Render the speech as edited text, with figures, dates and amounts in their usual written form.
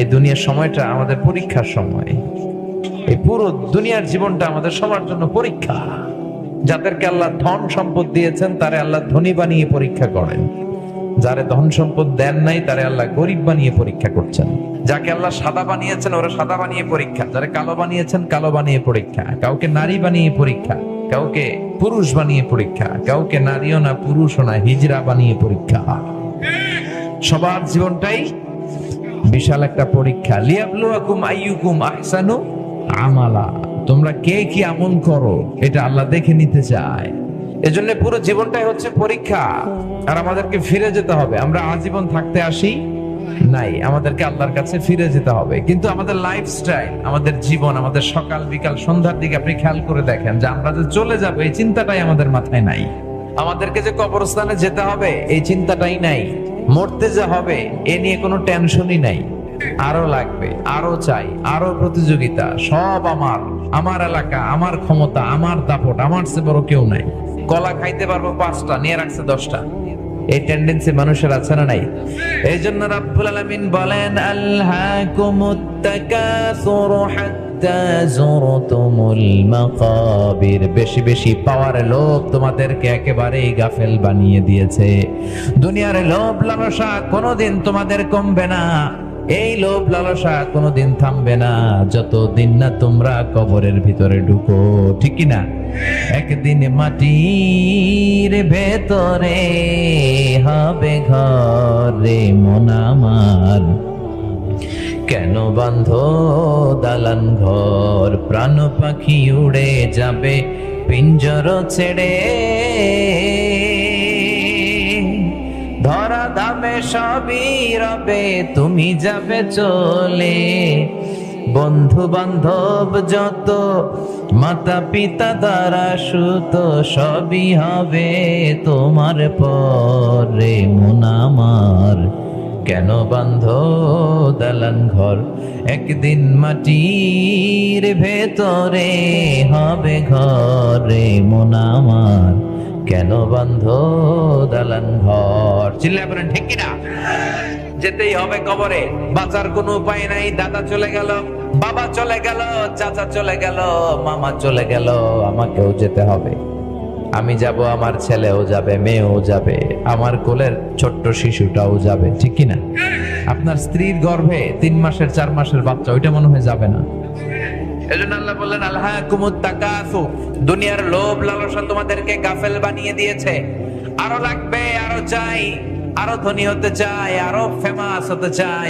এই দুনিয়ার সময়টা আমাদের পরীক্ষার সময়। এই পুরো দুনিয়ার জীবনটা আমাদের সবার জন্য পরীক্ষা। যাদেরকে আল্লাহ ধন সম্পদ দিয়েছেন তারে আল্লাহ ধনী বানিয়ে পরীক্ষা করেন, যারে ধন সম্পদ দেন নাই তারে আল্লাহ গরিব বানিয়ে পরীক্ষা করছেন। যাকে আল্লাহ সাদা বানিয়েছেন ওরা সাদা বানিয়ে পরীক্ষা, যারে কালো বানিয়েছেন কালো বানিয়ে পরীক্ষা, কাউকে নারী বানিয়ে পরীক্ষা, কাউকে পুরুষ বানিয়ে পরীক্ষা, কাউকে নারীও না পুরুষও না হিজড়া বানিয়ে পরীক্ষা। সবার জীবনটাই বিশাল একটা পরীক্ষা। লিয়াবলুয়াকুম আইয়ুকুম আহসানু আমালা, তোমরা কে কি আমল করো এটা আল্লাহ দেখে নিতে চায়। এজন্য পুরো জীবনটাই হচ্ছে পরীক্ষা। আর আমাদেরকে ফিরে যেতে হবে। আমরা আজীবন থাকতে আসি নাই, আমাদেরকে আল্লাহর কাছে ফিরে যেতে হবে। কিন্তু আমাদের লাইফস্টাইল, আমাদের জীবন, আমাদের সকাল বিকাল সন্ধ্যার দিকে আপনি খেয়াল করে দেখেন যে আমরা যে চলে যাবো এই চিন্তাটাই আমাদের মাথায় নাই। আমাদেরকে যে কবরস্থানে যেতে হবে এই চিন্তাটাই নাই। মরতে যে হবে এ নিয়ে কোনো টেনশনই নাই। আরো লাগবে, আরো চাই, আরো প্রতিযোগিতা, সব আমার, আমার এলাকা, আমার ক্ষমতা, আমার দাপট, আমার চেয়ে বড় কেউ নাই। কলা খাইতে পারবো 5টা, নিয়ে রাখছে 10টা। এই টেন্ডেন্সি মানুষের আছে না নাই? এই জন্য রাব্বুল আলামিন বলেন আলহাকুমুত তাকাসুর হাত্তা যুরতুমুল মাকাবির। বেশি বেশি পাওয়ার লোভ তোমাদেরকে একেবারেই গাফেল বানিয়ে দিয়েছে। দুনিয়ার লোভ লালসা কোনোদিন তোমাদের কমবে না। এই লোভ লালসা কোনোদিন থামবে না যতদিন না তোমরা কবরের ভিতরে ঢুকো, ঠিক কি না? একদিন মাটির ভেতরে হবে ঘর রে মন আমার, কেন বান্ধ দালান ঘর? প্রাণ পাখি উড়ে যাবে পিঞ্জর ছেড়ে, ধরা ধামে সবই রবে তুমি যাবে চলে। বন্ধু বান্ধব যত, মাতা পিতা দ্বারা সুত, সবই হবে তোমার পরে মন আমার, কেন বান্ধ দালান ঘর? একদিন মাটির ভেতরে হবে ঘরে মন আমার, কেন বান্ধ দালান ঘর? চিল্লায় বলেন ঠিক কিনা? যেতেই হবে কবরে, বাঁচার কোনো উপায় নাই। দাদা চলে গেল, বাবা চলে গেল, চাচা চলে গেল, মামা চলে গেল, আমাকেও যেতে হবে। আমি যাব, আমার ছেলেও যাবে, মেয়েও যাবে, আমার কোলের ছোট্ট শিশুটাও যাবে, ঠিক কিনা? আপনার স্ত্রীর গর্ভে 3 মাসের 4 মাসের বাচ্চা, ওইটা মনে হয় যাবে না। এজন্য আল্লাহ বললেন আলহাকুমুত তাকাসুর, দুনিয়ার লোভ লালসা তোমাদেরকে গাফেল বানিয়ে দিয়েছে। আরো লাগবে, আরো চাই, আরো ধনী হতে চাই, আরো ফেমাস হতে চাই,